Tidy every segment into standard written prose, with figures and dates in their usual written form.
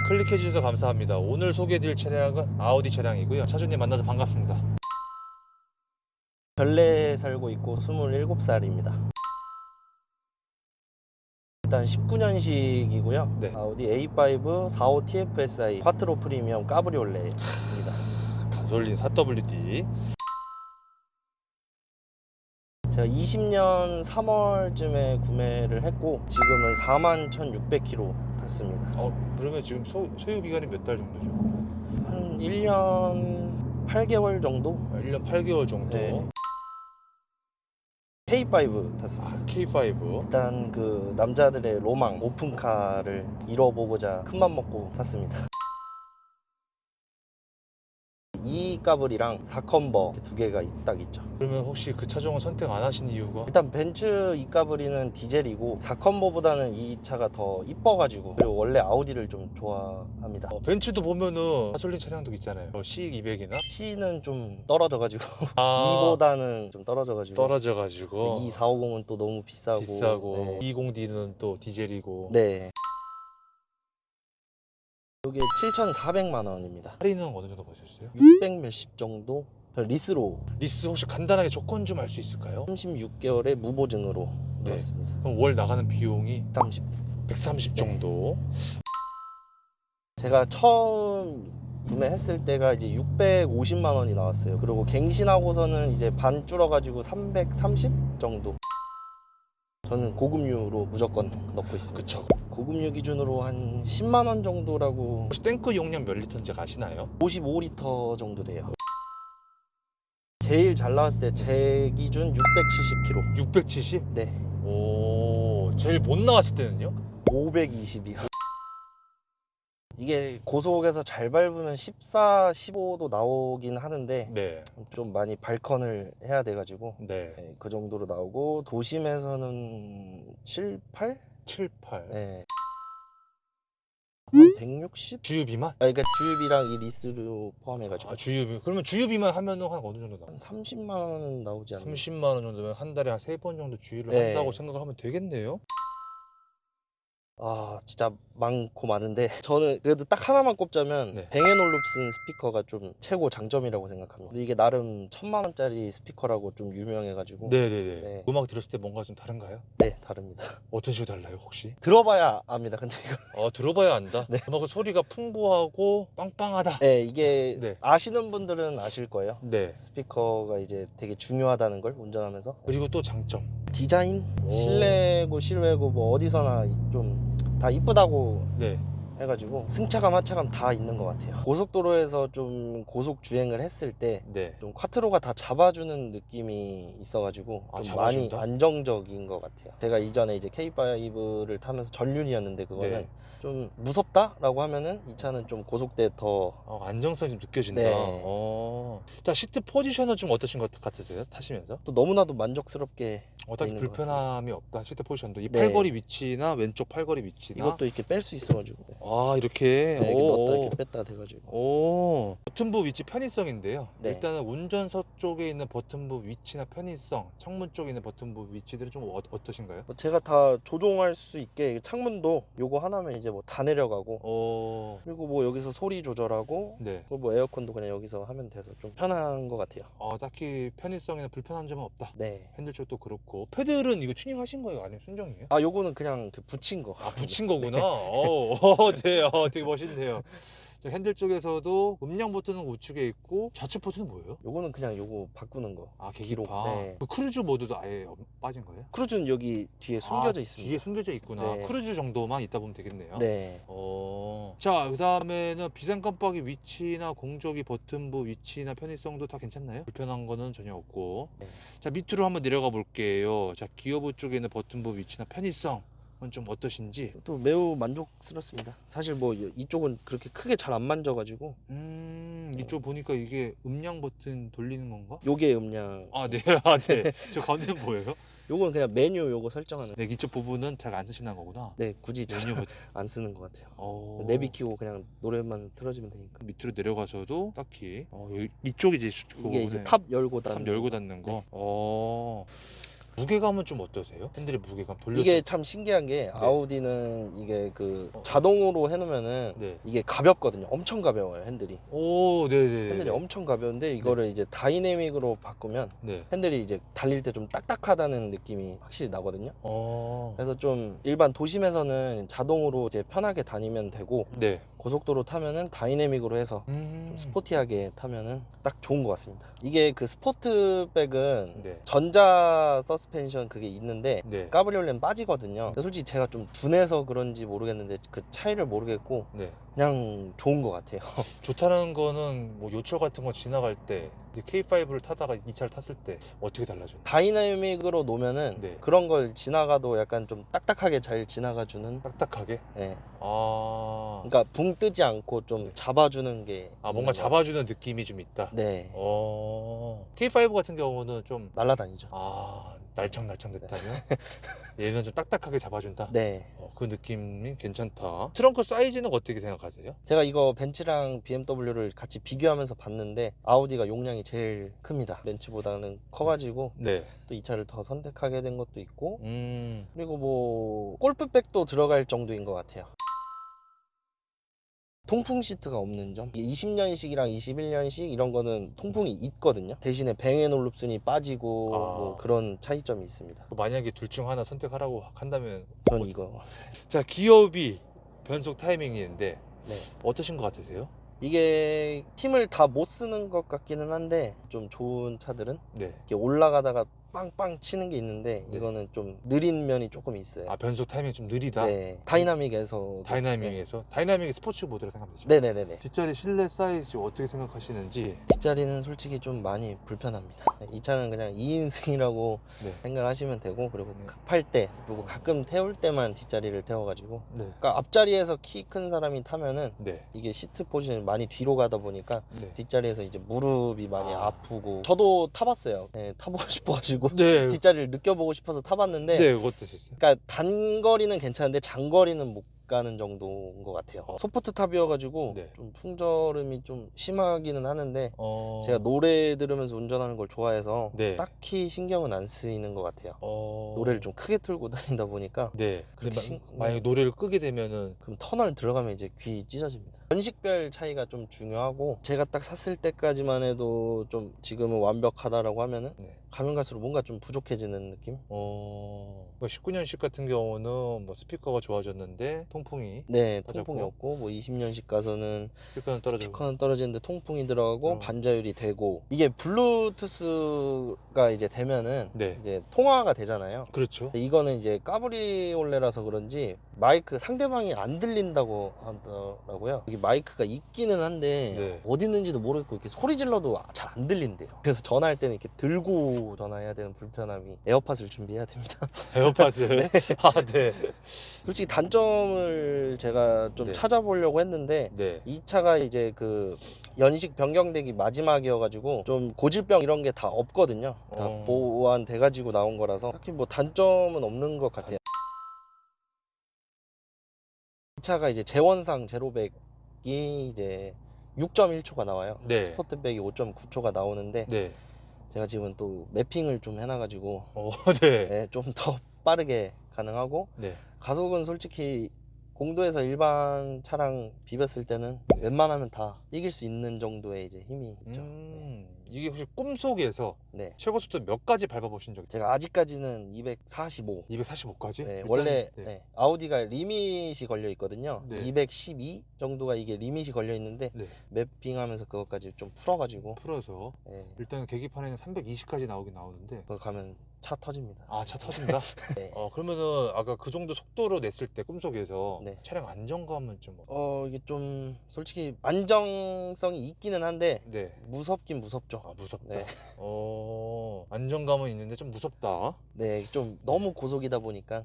클릭해 주셔서 감사합니다. 오늘 소개해드릴 차량은 아우디 차량이고요. 차주님 만나서 반갑습니다. 별내에 살고 있고 27살입니다. 일단 19년식이고요. 네. 아우디 A5 45 TFSI 콰트로 프리미엄 까브리올레입니다. 가솔린 4WD. 제가 20년 3월쯤에 구매를 했고 지금은 41,600km 탔습니다. 그러면 지금 소유 기간이 몇 달 정도죠? 한 1년 8개월 정도? 1년 8개월 정도. 네. K5 탔습니다. K5. 일단 그 남자들의 로망 오픈카를 이뤄보고자 큰맘 먹고 샀습니다. 이 까불이랑 4컨버 두 개가 딱 있죠. 그러면 혹시 그 차종을 선택 안 하신 이유가? 일단 벤츠 이 까불이는 디젤이고 4컨버보다는 이 차가 더 이뻐가지고, 그리고 원래 아우디를 좀 좋아합니다. 벤츠도 보면은 가솔린 차량도 있잖아요. C200이나 C는 좀 떨어져가지고 아, 2보다는 좀 떨어져가지고 떨어져가지고 이 450은 또 너무 비싸고 네. 20D는 또 디젤이고. 네. 이게 7,400만 원입니다. 할인은 어느 정도 보셨어요? 600 몇십 정도? 리스로 리스 혹시 간단하게 조건 좀 알 수 있을까요? 36개월의 무보증으로 네. 넣었습니다. 그럼 월 나가는 비용이 30. 130 정도. 제가 처음 구매했을 때가 이제 650만 원이 나왔어요. 그리고 갱신하고서는 이제 반 줄어가지고 330 정도. 저는 고급류로 무조건 넣고 있습니다. 그쵸. 고급류 기준으로 한 10만 원 정도라고. 혹시 탱크 용량 몇 리터인지 아시나요? 55리터 정도 돼요. 제일 잘 나왔을 때 제 기준 670km. 670? 네. 오, 제일 못 나왔을 때는요? 520이요. 이게 고속에서 잘 밟으면 14, 15도 나오긴 하는데 네. 좀 많이 발컨을 해야 돼가지고 네. 네, 그 정도로 나오고, 도심에서는 7, 8? 7, 8. 네. 한 160? 주유비만? 그러니까 주유비랑 이 리스로 포함해가지고 주유비. 그러면 주유비만 하면은 한 어느 정도 나와요? 한 30만 원은 나오지 않나요? 30만 원 정도면 한 달에 한 3번 정도 주유를 네. 한다고 생각을 하면 되겠네요. 진짜 많고 많은데 저는 그래도 딱 하나만 꼽자면 네. 뱅앤올룹슨 스피커가 좀 최고 장점이라고 생각합니다. 근데 이게 나름 1,000만 원짜리 스피커라고 좀 유명해가지고 네네네. 네. 음악 들었을 때 뭔가 좀 다른가요? 네, 다릅니다. 어떤 식으로 달라요 혹시? 들어봐야 압니다. 근데 이거 들어봐야 안다. 네. 음악은 소리가 풍부하고 빵빵하다. 네, 이게 네. 아시는 분들은 아실 거예요. 네. 스피커가 이제 되게 중요하다는 걸 운전하면서. 그리고 또 장점. 디자인? 오. 실내고 실외고 뭐 어디서나 좀 다 이쁘다고 네. 해가지고 승차감 하차감 다 있는 것 같아요. 고속도로에서 좀 고속 주행을 했을 때 네. 좀 콰트로가 다 잡아주는 느낌이 있어가지고 좀 많이 잡아준다? 안정적인 것 같아요. 제가 이전에 이제 K5를 타면서 전륜이었는데 그거는 네. 좀 무섭다라고 하면은 이 차는 좀 고속대 더 안정성이 좀 느껴진다. 네. 자, 시트 포지션은 좀 어떠신 것 같으세요? 타시면서? 또 너무나도 만족스럽게 딱히 있는 것 불편함이 없다. 시트 포지션도 이 네. 팔걸이 위치나 왼쪽 팔걸이 위치나 이것도 이렇게 뺄 수 있어가지고 이렇게. 네, 이렇게 넣었다 오. 이렇게 뺐다 돼가지고 버튼부 위치 편의성인데요. 네. 일단은 운전석 쪽에 있는 버튼부 위치나 편의성, 창문 쪽에 있는 버튼부 위치들은 좀 어떠신가요? 뭐 제가 다 조종할 수 있게 창문도 요거 하나면 이제 뭐 다 내려가고 그리고 뭐 여기서 소리 조절하고 네. 그리고 뭐 에어컨도 그냥 여기서 하면 돼서 좀 편한 것 같아요. 딱히 편의성이나 불편한 점은 없다. 네. 핸들 쪽도 그렇고. 패들은 이거 튜닝 하신 거예요? 아니면 순정이에요? 요거는 그냥 그 붙인 거. 붙인 거구나. 네. 되게 멋있네요. 자, 핸들 쪽에서도 음량 버튼은 우측에 있고 좌측 버튼은 뭐예요? 요거는 그냥 요거 바꾸는 거. 기록. 계기판. 네. 그 크루즈 모드도 아예 빠진 거예요? 크루즈는 여기 뒤에 숨겨져 있습니다. 뒤에 숨겨져 있구나. 네. 크루즈 정도만 있다 보면 되겠네요. 네. 자, 그 다음에는 비상 깜빡이 위치나 공조기 버튼부 위치나 편의성도 다 괜찮나요? 불편한 거는 전혀 없고. 네. 자, 밑으로 한번 내려가 볼게요. 자, 기어부 쪽에 있는 버튼부 위치나 편의성 좀 어떠신지. 또 매우 만족스럽습니다. 사실 뭐 이쪽은 그렇게 크게 잘 안 만져가지고 이쪽 보니까 이게 음량 버튼 돌리는 건가? 요게 음량. 네. 네. 저 가운데는 뭐예요? 요건 그냥 메뉴 요거 설정하는. 네, 이쪽 부분은 잘 안 쓰시는 거구나. 네, 굳이 잘 메뉴 버튼. 안 쓰는 것 같아요. 내비 내비 키고 그냥 노래만 틀어주면 되니까. 밑으로 내려가서도 딱히 이쪽이 이제 이게 이제 탑 열고 닫는 닫는 거. 무게감은 좀 어떠세요? 핸들의 무게감 돌렸을 이게 때. 참 신기한 게 네. 아우디는 이게 그 자동으로 해놓으면은 네. 이게 가볍거든요. 엄청 가벼워요, 핸들이. 오, 네네네. 핸들이 엄청 가벼운데 이거를 이제 다이내믹으로 바꾸면 네. 핸들이 이제 달릴 때 좀 딱딱하다는 느낌이 확실히 나거든요. 어. 그래서 좀 일반 도심에서는 자동으로 이제 편하게 다니면 되고 네. 고속도로 타면은 다이내믹으로 해서 좀 스포티하게 타면은 딱 좋은 것 같습니다. 이게 그 스포트백은 네. 전자 서스펜션 그게 있는데 네. 까브리올레는 빠지거든요. 근데 솔직히 제가 좀 둔해서 그런지 모르겠는데 그 차이를 모르겠고 네. 그냥 좋은 것 같아요. 좋다는 거는 뭐 요철 같은 거 지나갈 때 이제 K5를 타다가 이 차를 탔을 때 어떻게 달라져요? 다이내믹으로 놓으면은 네. 그런 걸 지나가도 약간 좀 딱딱하게 잘 지나가주는. 딱딱하게? 예. 아. 그러니까 붕 뜨지 않고 좀 네. 잡아주는 게 아, 있는 뭔가 것 잡아주는 느낌이 좀 있다. 같아요. 네. K5 같은 경우는 좀 날라다니죠. 날창날창댔다면 얘는 좀 딱딱하게 잡아준다. 네. 그 느낌이 괜찮다. 트렁크 사이즈는 어떻게 생각하세요? 제가 이거 벤츠랑 BMW를 같이 비교하면서 봤는데 아우디가 용량이 제일 큽니다. 벤츠보다는 커가지고 네. 또 이 차를 더 선택하게 된 것도 있고 음. 그리고 뭐 골프백도 들어갈 정도인 것 같아요. 통풍 시트가 없는 점. 20년식이랑 21년식 이런 거는 통풍이 있거든요. 대신에 뱅앤올룹슨이 빠지고 뭐 그런 차이점이 있습니다. 만약에 둘 중 하나 선택하라고 한다면 전 이거. 자, 기어비 변속 타이밍인데 네. 어떠신 것 같으세요? 이게 힘을 다 못 쓰는 것 같기는 한데 좀 좋은 차들은 네. 이렇게 올라가다가 빵빵 치는 게 있는데 네. 이거는 좀 느린 면이 조금 있어요. 아, 변속 타이밍이 좀 느리다? 네. 다이나믹에서 다이나믹에서? 다이나믹이 스포츠 모드로 생각하면 되죠? 네네네네. 뒷자리 실내 사이즈 어떻게 생각하시는지? 뒷자리는 솔직히 좀 많이 불편합니다. 이 차는 그냥 2인승이라고 네. 생각하시면 되고 그리고 네. 급할 때 그리고 가끔 태울 때만 뒷자리를 태워가지고 네. 그러니까 앞자리에서 키 큰 사람이 타면은 네. 이게 시트 포지션이 많이 뒤로 가다 보니까 네. 뒷자리에서 이제 무릎이 많이 아. 아프고 저도 타봤어요. 네, 타보고 싶어가지고 네. 뒷자리를 느껴보고 싶어서 타봤는데 네, 어떠셨어요? 그러니까 단거리는 괜찮은데 장거리는 못 가는 정도인 것 같아요. 소프트 탑이어가지고 네. 좀 풍절음이 좀 심하기는 하는데 제가 어... 노래 들으면서 운전하는 걸 좋아해서 네. 딱히 신경은 안 쓰이는 것 같아요. 어... 노래를 좀 크게 틀고 다니다 보니까 네. 그렇게 근데 만약에 노래를 끄게 되면은 그럼 터널 들어가면 이제 귀 찢어집니다. 연식별 차이가 좀 중요하고 제가 딱 샀을 때까지만 해도 좀 지금은 완벽하다라고 하면은 네. 가면 갈수록 뭔가 좀 부족해지는 느낌? 19년식 같은 경우는 뭐 스피커가 좋아졌는데 통풍이 네, 빠졌고. 통풍이 없고 뭐 20년식 가서는 스피커는 떨어지고. 스피커는 떨어지는데 통풍이 들어가고 음. 반자율이 되고 이게 블루투스가 이제 되면은 네. 이제 통화가 되잖아요. 그렇죠. 이거는 이제 까브리올레라서 그런지 마이크 상대방이 안 들린다고 하더라고요. 여기 마이크가 있기는 한데 네. 어디 있는지도 모르겠고 이렇게 소리 질러도 잘 안 들린대요. 그래서 전화할 때는 이렇게 들고 전화해야 되는 불편함이 에어팟을 준비해야 됩니다. 에어팟을. 아, 네. 솔직히 단점을 제가 좀 네. 찾아보려고 했는데 네. 이 차가 이제 그 연식 변경되기 마지막이어가지고 좀 고질병 이런 게 다 없거든요. 다 보완돼 가지고 나온 거라서 딱히 뭐 단점은 없는 것 같아요. 이 차가 이제 제원상 제로백이 이제 6.1초가 나와요. 네. 스포트백이 5.9초가 나오는데 네. 제가 지금 또 매핑을 좀 해놔가지고 네. 좀 더 빠르게 가능하고 네. 가속은 솔직히 공도에서 일반 차랑 비볐을 때는 웬만하면 다 이길 수 있는 정도의 이제 힘이 있죠. 이게 혹시 꿈속에서 네. 최고 속도 몇 가지 밟아보신 적 있어요? 제가 아직까지는 245. 245까지? 네, 일단, 원래 네. 네, 아우디가 리밋이 걸려 있거든요. 네. 212 정도가 이게 리밋이 걸려 있는데 네. 맵핑하면서 그것까지 좀 풀어가지고 풀어서 네, 일단 계기판에는 320까지 나오긴 나오는데 그걸 가면 차 터집니다. 아, 차 터진다? 네. 그러면은 아까 그 정도 속도로 냈을 때 꿈속에서 네. 차량 안정감은 좀 이게 좀 솔직히 안정성이 있기는 한데 네. 무섭긴 무섭죠. 아, 무섭다. 네. 안정감은 있는데 좀 무섭다. 네, 좀 너무 고속이다 보니까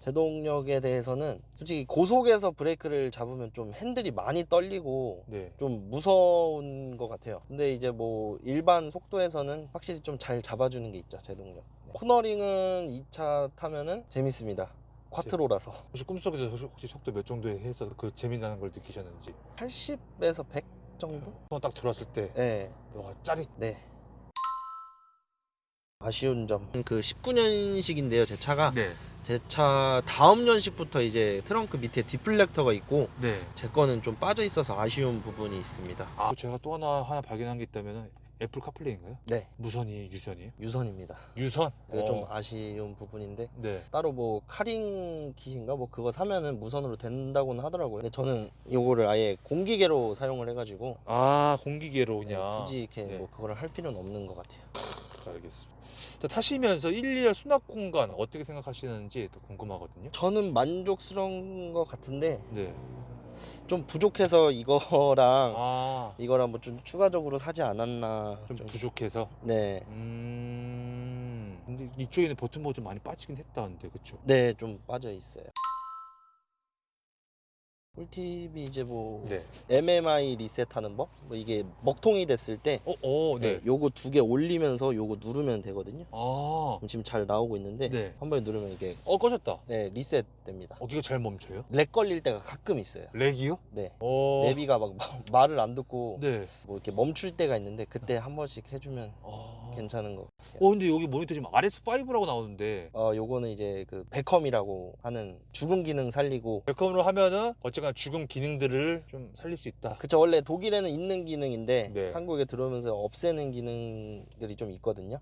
제동력에 대해서는 솔직히 고속에서 브레이크를 잡으면 좀 핸들이 많이 떨리고 네. 좀 무서운 것 같아요. 근데 이제 뭐 일반 속도에서는 확실히 좀 잘 잡아주는 게 있죠, 제동력. 네. 코너링은 이 차 타면은 재밌습니다. 쿼트로라서. 혹시 꿈속에서 혹시 속도 몇 정도에 해서 그 재미나는 걸 느끼셨는지? 80에서 100 정도? 딱 들어왔을 때 네. 너가 짜릿. 네. 아쉬운 점 그 19년식인데요 제 차가. 네. 제 차 다음 년식부터 이제 트렁크 밑에 디플렉터가 있고 네. 제 거는 좀 빠져 있어서 아쉬운 부분이 있습니다. 아, 제가 또 하나 발견한 게 있다면 애플 카플레이인가요? 네, 무선이 유선이에요? 유선입니다. 유선? 그게 좀 아쉬운 부분인데 네. 따로 뭐 카링 킷인가 뭐 그거 사면은 무선으로 된다고는 하더라고요. 근데 저는 요거를 아예 공기계로 사용을 해가지고 아, 공기계로 네, 그냥. 굳이 이렇게 네. 뭐 그거를 할 필요는 없는 것 같아요. 알겠습니다. 자, 타시면서 1, 2열 수납 공간 어떻게 생각하시는지 또 궁금하거든요. 저는 만족스러운 것 같은데 네. 좀 부족해서 이거랑 아, 이거랑 뭐 좀 추가적으로 사지 않았나 좀 부족해서. 네. 근데 이쪽에는 버튼모가 좀 많이 빠지긴 했다는데, 그쵸? 네, 좀 빠져 있어요. 꿀팁이 이제 뭐 네. MMI 리셋하는 법? 뭐 이게 먹통이 됐을 때 네. 요거 두 개 올리면서 요거 누르면 되거든요. 아, 지금 잘 나오고 있는데 네. 한 번에 누르면 이게 꺼졌다. 리셋 됩니다. 어디가 잘 멈춰요? 렉 걸릴 때가 가끔 있어요. 렉이요? 네. 어, 내비가 막 말을 안 듣고 네. 뭐 이렇게 멈출 때가 있는데 그때 한 번씩 해주면 아. 괜찮은 거. 근데 여기 모니터 지금 RS5라고 나오는데, 요거는 이제 그 베컴이라고 하는 죽음 기능 살리고. 백컴으로 하면은 어쨌거나 죽음 기능들을 좀 살릴 수 있다. 그쵸, 원래 독일에는 있는 기능인데 네. 한국에 들어오면서 없애는 기능들이 좀 있거든요.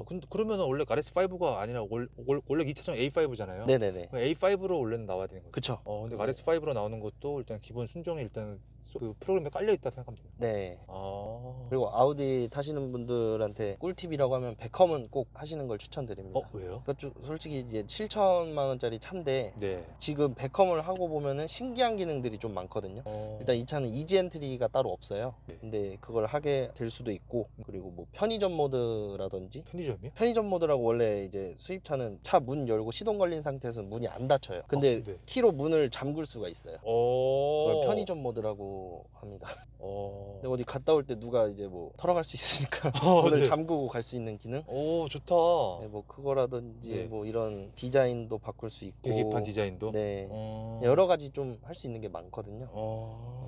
근데 그러면은 원래 RS5가 아니라 원래 2차전 A5잖아요. 네네네. A5로 원래는 나와야 되는 거죠. 그쵸. 근데 네. RS5로 나오는 것도 일단 기본 순정이 일단 그 프로그램에 깔려 있다 생각하면 돼요. 네. 아. 그리고 아우디 타시는 분들한테 꿀팁이라고 하면 베컴은 꼭 하시는 걸 추천드립니다. 왜요? 그러니까 좀 솔직히 이제 7천만 원짜리 차인데 네. 지금 베컴을 하고 보면은 신기한 기능들이 좀 많거든요. 일단 이 차는 이지 엔트리가 따로 없어요. 네. 근데 그걸 하게 될 수도 있고, 그리고 뭐 편의점 모드라든지. 편의점이요? 편의점 모드라고 원래 이제 수입차는 차 문 열고 시동 걸린 상태에서는 문이 안 닫혀요. 근데 네. 키로 문을 잠글 수가 있어요. 그걸 편의점 모드라고 합니다. 근데 어디 갔다 올 때 누가 이제 뭐 털어갈 수 있으니까 문을 네. 잠그고 갈 수 있는 기능? 좋다. 네, 뭐 그거라든지 네. 뭐 이런 디자인도 바꿀 수 있고. 계기판 디자인도. 네. 여러 가지 좀 할 수 있는 게 많거든요.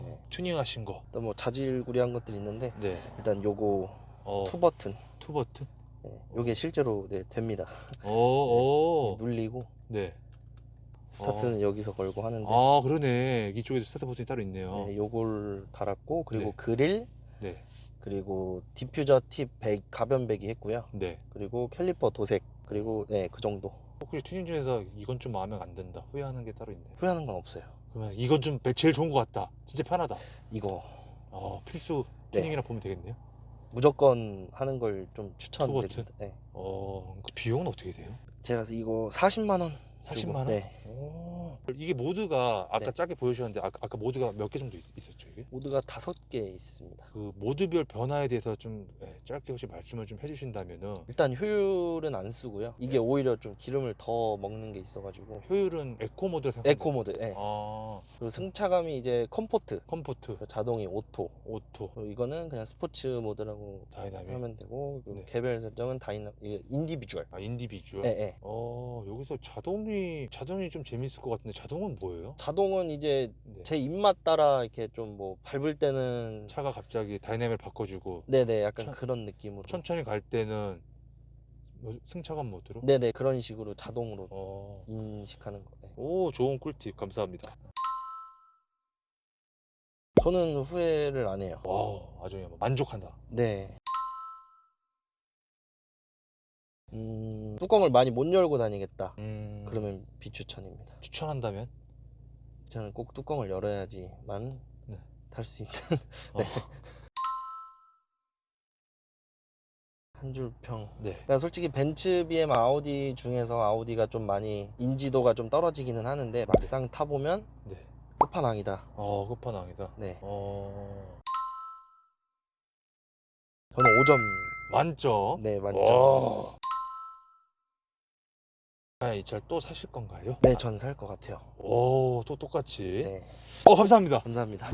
네. 튜닝하신 거. 또 뭐 자질구레한 것들이 있는데 네. 일단 요거 투 버튼. 투 버튼. 네, 요게 실제로 됩니다. 눌리고 네. 스타트는 여기서 걸고 하는데. 그러네. 이쪽에도 스타트 버튼이 따로 있네요. 네, 요걸 달았고, 그리고 네. 그릴, 네. 그리고 디퓨저 팁 가변 배기 했고요. 네. 그리고 캘리퍼 도색, 그리고 그 정도. 혹시 튜닝 중에서 이건 좀 마음에 안 든다, 후회하는 게 따로 있나요? 후회하는 건 없어요. 그러면 이건 좀 제일 좋은 것 같다, 진짜 편하다, 이거 필수 네. 튜닝이라 보면 되겠네요. 무조건 하는 걸 좀 추천드립니다. 투버튼? 네. 그 비용은 어떻게 돼요? 제가 이거 40만 원. 40만 원? 네. 이게 모드가 아까 네. 짧게 보여주셨는데 아까 모드가 몇 개 정도 있었죠 이게? 모드가 5개 있습니다. 그 모드별 변화에 대해서 좀 짧게 혹시 말씀을 좀 해주신다면은. 일단 효율은 안 쓰고요. 이게 네. 오히려 좀 기름을 더 먹는 게 있어가지고. 효율은 에코 모드 생각. 에코 모드. 네. 그리고 승차감이 이제 컴포트. 자동이 오토. 그리고 이거는 그냥 스포츠 모드라고 다이나믹 하면 되고, 그리고 네. 개별 설정은 이게 인디비주얼. 인디비주얼. 네. 여기서 자동이 좀 재밌을 것 같은데, 자동은 뭐예요? 자동은 이제 네. 제 입맛 따라 이렇게 좀 뭐 밟을 때는 차가 갑자기 다이내믹을 바꿔주고, 네네, 약간 그런 느낌으로. 천천히 갈 때는 승차감 모드로. 네네, 그런 식으로 자동으로 인식하는 거. 네. 좋은 꿀팁 감사합니다. 저는 후회를 안 해요. 아주 만족한다. 네. 뚜껑을 많이 못 열고 다니겠다. 그러면 비추천입니다. 추천한다면? 저는 꼭 뚜껑을 열어야지만 네. 탈 수 있는. 네. 한 줄 평. 네. 그러니까 솔직히 벤츠, BM, 아우디 중에서 아우디가 좀 많이 인지도가 좀 떨어지기는 하는데, 막상 타보면 네. 끝판왕이다. 끝판왕이다. 네. 저는 5점. 만점. 네, 만점. 이 차를 또 사실 건가요? 네, 전 살 것 같아요. 또 똑같이. 네. 감사합니다. 감사합니다.